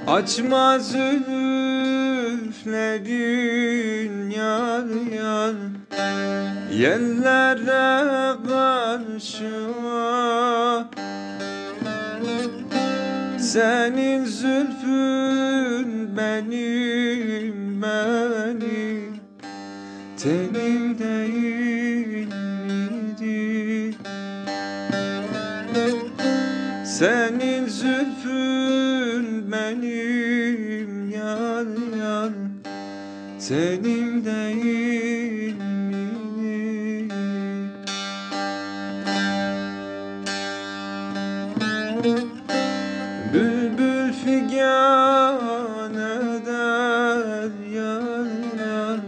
Açma zülüflerin yar yar yerlere karşı, senin zülfün benim tenim değil miydi? Senin zülfün benim yar yar tenim değil miydi? Bülbül figan eder yar yar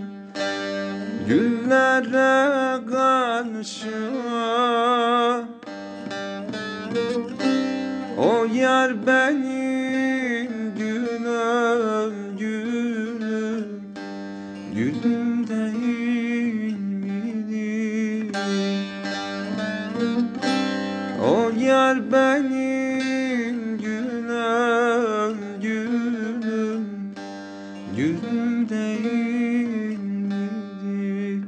güllere karşı, o yar benim gülüm gülüm, gülüm değil miydi? O yar benim gülüm gülüm, gülüm değil miydi?